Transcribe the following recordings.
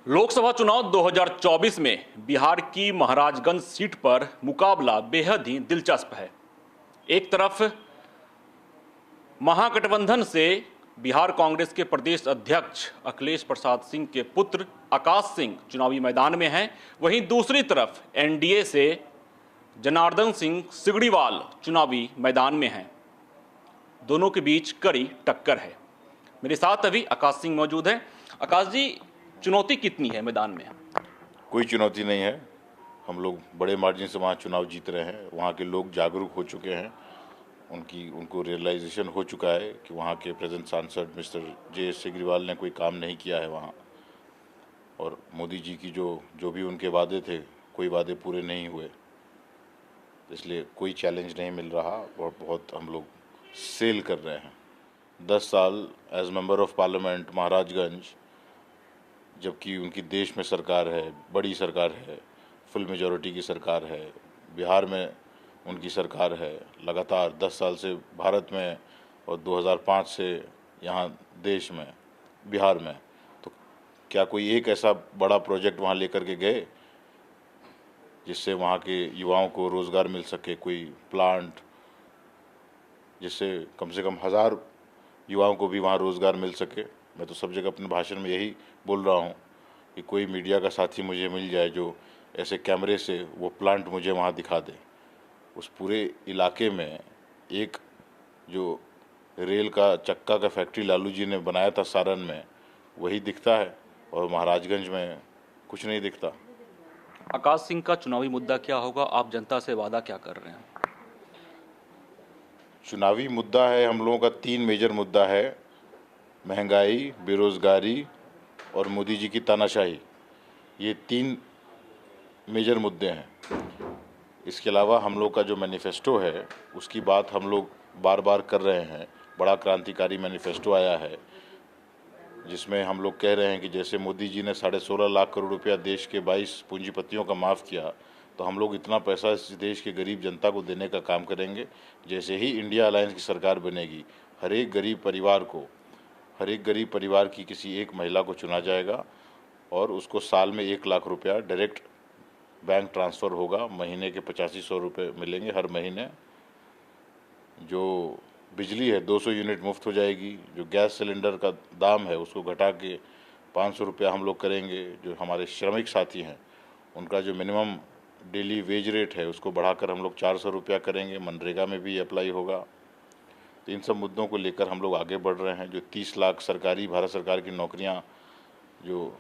लोकसभा चुनाव 2024 में बिहार की महाराजगंज सीट पर मुकाबला बेहद ही दिलचस्प है। एक तरफ महागठबंधन से बिहार कांग्रेस के प्रदेश अध्यक्ष अखिलेश प्रसाद सिंह के पुत्र आकाश सिंह चुनावी मैदान में हैं, वहीं दूसरी तरफ एनडीए से जनार्दन सिंह सिगड़ीवाल चुनावी मैदान में हैं। दोनों के बीच कड़ी टक्कर है। मेरे साथ अभी आकाश सिंह मौजूद हैं। आकाश जी, चुनौती कितनी है मैदान में? कोई चुनौती नहीं है। हम लोग बड़े मार्जिन से वहाँ चुनाव जीत रहे हैं। वहाँ के लोग जागरूक हो चुके हैं। उनको रियलाइजेशन हो चुका है कि वहाँ के प्रेजेंट सांसद मिस्टर जे.एस. सिगरीवाल ने कोई काम नहीं किया है वहाँ, और मोदी जी की जो भी उनके वादे थे, कोई वादे पूरे नहीं हुए। इसलिए कोई चैलेंज नहीं मिल रहा और बहुत हम लोग सेल कर रहे हैं। 10 साल as member of parliament Maharajganj, जबकि उनकी देश में सरकार है, बड़ी सरकार है, फुल मेजॉरिटी की सरकार है, बिहार में उनकी सरकार है, लगातार 10 साल से भारत में और 2005 से यहाँ देश में, बिहार में, तो क्या कोई एक ऐसा बड़ा प्रोजेक्ट वहाँ लेकर के गए जिससे वहाँ के युवाओं को रोज़गार मिल सके? कोई प्लांट जिससे कम से कम 1000 युवाओं को भी वहाँ रोज़गार मिल सके? मैं तो सब जगह अपने भाषण में यही बोल रहा हूँ कि कोई मीडिया का साथी मुझे मिल जाए जो ऐसे कैमरे से वो प्लांट मुझे वहाँ दिखा दे। उस पूरे इलाके में एक जो रेल का चक्का का फैक्ट्री लालू जी ने बनाया था सारण में, वही दिखता है, और महाराजगंज में कुछ नहीं दिखता। आकाश सिंह का चुनावी मुद्दा क्या होगा? आप जनता से वादा क्या कर रहे हैं? चुनावी मुद्दा है, हम लोगों का 3 मेजर मुद्दा है: महंगाई, बेरोज़गारी और मोदी जी की तानाशाही। ये 3 मेजर मुद्दे हैं। इसके अलावा हम लोग का जो मैनिफेस्टो है उसकी बात हम लोग बार बार कर रहे हैं। बड़ा क्रांतिकारी मैनिफेस्टो आया है जिसमें हम लोग कह रहे हैं कि जैसे मोदी जी ने 16.5 लाख करोड़ रुपया देश के 22 पूंजीपतियों का माफ़ किया, तो हम लोग इतना पैसा इस देश के गरीब जनता को देने का काम करेंगे। जैसे ही इंडिया अलायंस की सरकार बनेगी, हर एक गरीब परिवार की किसी एक महिला को चुना जाएगा और उसको साल में 1 लाख रुपया डायरेक्ट बैंक ट्रांसफ़र होगा। महीने के 8500 रुपये मिलेंगे हर महीने। जो बिजली है 200 यूनिट मुफ्त हो जाएगी। जो गैस सिलेंडर का दाम है उसको घटा के 500 रुपया हम लोग करेंगे। जो हमारे श्रमिक साथी हैं उनका जो मिनिमम डेली वेज रेट है उसको बढ़ाकर हम लोग 400 रुपया करेंगे। मनरेगा में भी अप्लाई होगा। तो इन सब मुद्दों को लेकर हम लोग आगे बढ़ रहे हैं। जो 30 लाख सरकारी भारत सरकार की नौकरियां, जो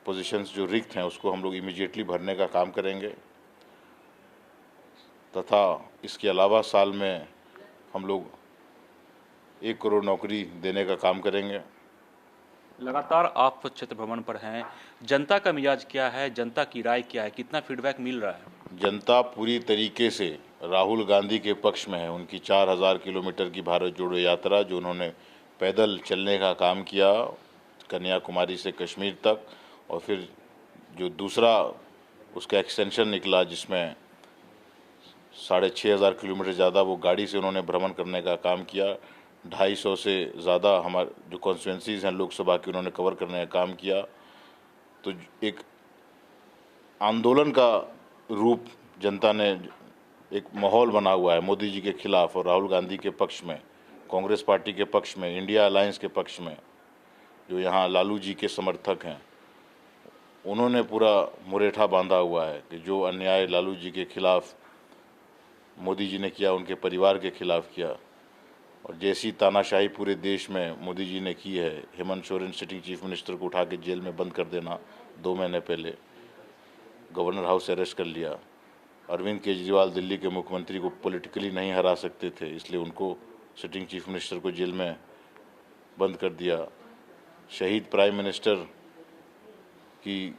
पोजीशंस जो रिक्त हैं, उसको हम लोग इमीडिएटली भरने का काम करेंगे। तथा इसके अलावा साल में हम लोग 1 करोड़ नौकरी देने का काम करेंगे। लगातार आप क्षेत्र भ्रमण पर हैं, जनता का मिजाज क्या है? जनता की राय क्या है? कितना फीडबैक मिल रहा है? जनता पूरी तरीके से राहुल गांधी के पक्ष में है। उनकी 4000 किलोमीटर की भारत जोड़ो यात्रा, जो उन्होंने पैदल चलने का काम किया कन्याकुमारी से कश्मीर तक, और फिर जो दूसरा उसका एक्सटेंशन निकला जिसमें 6500 किलोमीटर ज़्यादा वो गाड़ी से उन्होंने भ्रमण करने का काम किया। 250 से ज़्यादा हमारे जो कॉन्स्टिट्यूंसीज़ हैं लोकसभा की, उन्होंने कवर करने का काम किया। तो एक आंदोलन का रूप जनता ने, एक माहौल बना हुआ है मोदी जी के खिलाफ और राहुल गांधी के पक्ष में, कांग्रेस पार्टी के पक्ष में, इंडिया अलायंस के पक्ष में। जो यहाँ लालू जी के समर्थक हैं उन्होंने पूरा मुरेठा बांधा हुआ है कि जो अन्याय लालू जी के खिलाफ मोदी जी ने किया, उनके परिवार के खिलाफ किया, और जैसी तानाशाही पूरे देश में मोदी जी ने की है, Hemant Soren sitting chief minister को उठा के जेल में बंद कर देना 2 महीने पहले, गवर्नर हाउस अरेस्ट कर लिया। अरविंद केजरीवाल दिल्ली के मुख्यमंत्री को पॉलिटिकली नहीं हरा सकते थे, इसलिए उनको सिटिंग चीफ मिनिस्टर को जेल में बंद कर दिया। शहीद प्राइम मिनिस्टर की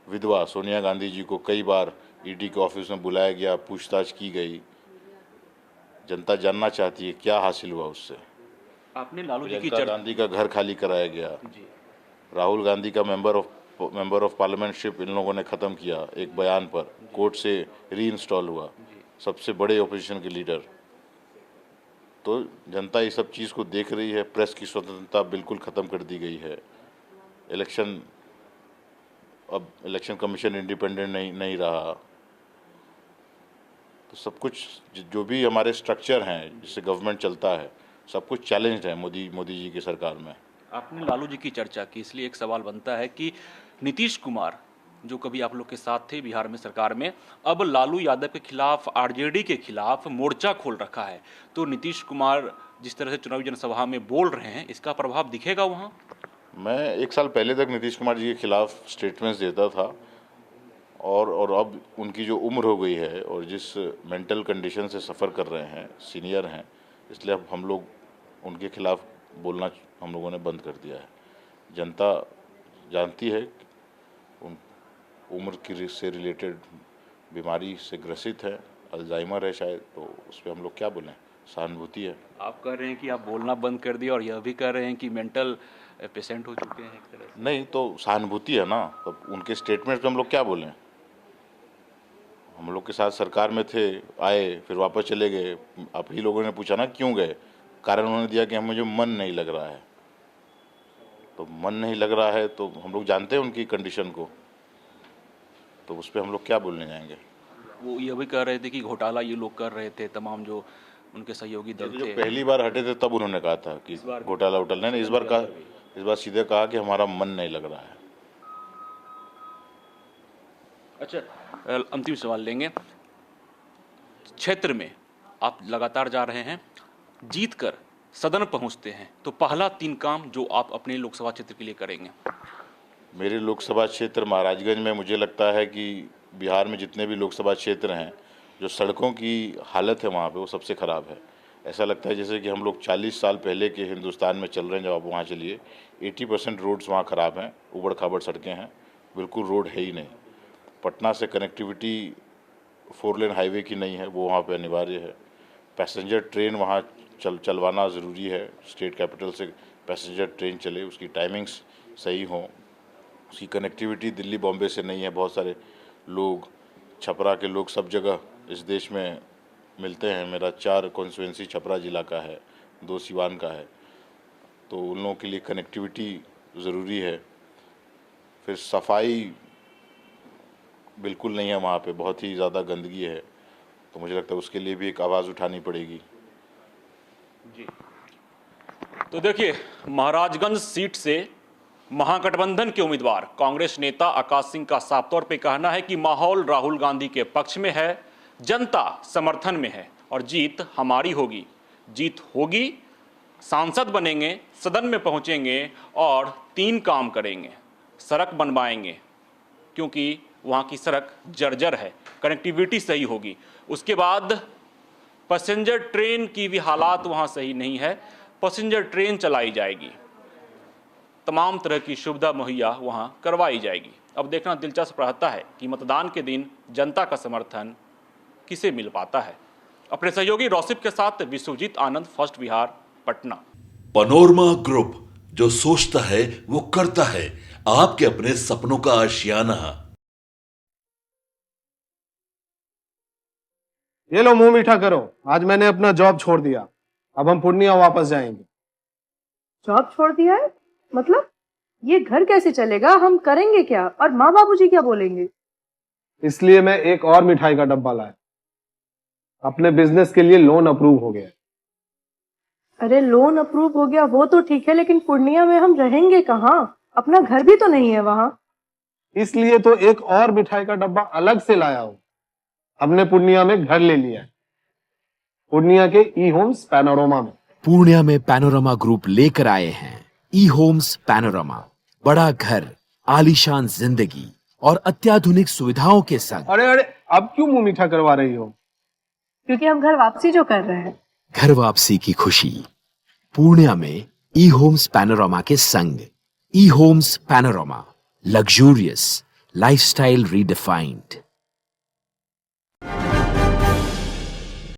विधवा सोनिया गांधी जी को कई बार ईडी के ऑफिस में बुलाया गया, पूछताछ की गई। जनता जानना चाहती है क्या हासिल हुआ उससे। आपने लालू जी की प्रियंका गांधी का घर खाली कराया गया। राहुल गांधी का मेंबर ऑफ पार्लियामेंटशिप इन लोगों ने ख़त्म किया एक बयान पर, कोर्ट से रीइंस्टॉल हुआ, सबसे बड़े ओपोजिशन के लीडर। तो जनता ये सब चीज़ को देख रही है। प्रेस की स्वतंत्रता बिल्कुल ख़त्म कर दी गई है। इलेक्शन, अब इलेक्शन कमीशन इंडिपेंडेंट नहीं रहा, तो सब कुछ जो भी हमारे स्ट्रक्चर हैं जिससे गवर्नमेंट चलता है, सब कुछ चैलेंज्ड है मोदी जी की सरकार में। आपने लालू जी की चर्चा की, इसलिए एक सवाल बनता है कि नीतीश कुमार जो कभी आप लोग के साथ थे बिहार में सरकार में, अब लालू यादव के खिलाफ, आरजेडी के खिलाफ मोर्चा खोल रखा है, तो नीतीश कुमार जिस तरह से चुनावी जनसभा में बोल रहे हैं, इसका प्रभाव दिखेगा वहाँ? मैं 1 साल पहले तक नीतीश कुमार जी के खिलाफ स्टेटमेंट्स देता था, और अब उनकी जो उम्र हो गई है और जिस मेंटल कंडीशन से सफ़र कर रहे हैं, सीनियर हैं, इसलिए अब हम लोग उनके खिलाफ बोलना हम लोगों ने बंद कर दिया है। जनता जानती है कि उन उम्र की से रिलेटेड बीमारी से ग्रसित है, अल्जाइमर है शायद, तो उस पर हम लोग क्या बोलें, सहानुभूति है। आप कह रहे हैं कि आप बोलना बंद कर दिया और यह भी कह रहे हैं कि मेंटल पेशेंट हो चुके हैं एक तरह से। नहीं तो सहानुभूति है ना, तो उनके स्टेटमेंट पे हम लोग क्या बोलें। हम लोग के साथ सरकार में थे, आए, फिर वापस चले गए। आप ही लोगों ने पूछा ना क्यों गए, कारण उन्होंने दिया कि मुझे मन नहीं लग रहा है। तो मन नहीं लग रहा है तो हम लोग जानते हैं उनकी कंडीशन को, तो उस पर हम लोग क्या बोलने जाएंगे। वो ये भी कह रहे थे कि घोटाला ये लोग कर रहे थे, तमाम जो उनके सहयोगी दल जो थे। पहली बार हटे थे तब उन्होंने कहा था कि घोटाला उटाला नहीं, इस बार सीधे कहा कि हमारा मन नहीं लग रहा है। अच्छा, अंतिम सवाल लेंगे। क्षेत्र में आप लगातार जा रहे हैं, जीत कर सदन पहुंचते हैं, तो पहला 3 काम जो आप अपने लोकसभा क्षेत्र के लिए करेंगे? मेरे लोकसभा क्षेत्र महाराजगंज में मुझे लगता है कि बिहार में जितने भी लोकसभा क्षेत्र हैं, जो सड़कों की हालत है वहाँ पे वो सबसे ख़राब है। ऐसा लगता है जैसे कि हम लोग 40 साल पहले के हिंदुस्तान में चल रहे हैं। जब आप वहाँ चलिए, 80% रोड्स वहाँ ख़राब हैं, उबड़ खाबड़ सड़कें हैं, बिल्कुल रोड है ही नहीं। पटना से कनेक्टिविटी 4 लेन हाईवे की नहीं है, वो वहाँ पे अनिवार्य है। पैसेंजर ट्रेन वहाँ चलवाना ज़रूरी है। स्टेट कैपिटल से पैसेंजर ट्रेन चले, उसकी टाइमिंग्स सही हों। उसकी कनेक्टिविटी दिल्ली बॉम्बे से नहीं है। बहुत सारे लोग, छपरा के लोग सब जगह इस देश में मिलते हैं। मेरा 4 कॉन्स्टिट्यूंसी छपरा ज़िला का है, 2 सिवान का है, तो उन लोगों के लिए कनेक्टिविटी ज़रूरी है। फिर सफाई बिल्कुल नहीं है वहाँ पे, बहुत ही ज़्यादा गंदगी है, तो मुझे लगता है उसके लिए भी एक आवाज़ उठानी पड़ेगी। जी, तो देखिए, महाराजगंज सीट से महागठबंधन के उम्मीदवार कांग्रेस नेता आकाश सिंह का साफ तौर पे कहना है कि माहौल राहुल गांधी के पक्ष में है, जनता समर्थन में है और जीत हमारी होगी। जीत होगी, सांसद बनेंगे, सदन में पहुंचेंगे और 3 काम करेंगे। सड़क बनवाएंगे, क्योंकि वहाँ की सड़क जर्जर है, कनेक्टिविटी सही होगी। उसके बाद पैसेंजर ट्रेन की भी हालात वहाँ सही नहीं है, पैसेंजर ट्रेन चलाई जाएगी, तमाम तरह की सुविधा मुहैया वहाँ करवाई जाएगी। अब देखना दिलचस्प रहता है कि मतदान के दिन जनता का समर्थन किसे मिल पाता है। अपने सहयोगी रौसिफ के साथ Vishwajit Anand, first Bihar, Patna. Panorama group, जो सोचता है वो करता है। आपके अपने सपनों का आशियाना। ये लो, मुंह मीठा करो। आज मैंने अपना जॉब छोड़ दिया, अब हम पूर्णिया वापस जाएंगे। जॉब छोड़ दिया है? मतलब ये घर कैसे चलेगा? हम करेंगे क्या? और माँ बाबूजी क्या बोलेंगे? इसलिए मैं एक और मिठाई का डब्बा लाया। अपने बिजनेस के लिए लोन अप्रूव हो गया। अरे लोन अप्रूव हो गया वो तो ठीक है, लेकिन पूर्णिया में हम रहेंगे कहाँ? अपना घर भी तो नहीं है वहाँ। इसलिए तो एक और मिठाई का डब्बा अलग से लाया हूँ। हमने पूर्णिया में घर ले लिया है, पूर्णिया के ई होम्स पैनोरमा में। पूर्णिया में पैनोरमा ग्रुप लेकर आए हैं ई होम्स पैनोरमा। बड़ा घर, आलीशान जिंदगी और अत्याधुनिक सुविधाओं के संग। अरे अब क्यों मुंह मीठा करवा रही हो? क्योंकि हम घर वापसी जो कर रहे हैं। घर वापसी की खुशी पूर्णिया में ई होम्स पैनोरमा के संग। E homes panorama, luxurious lifestyle redefined.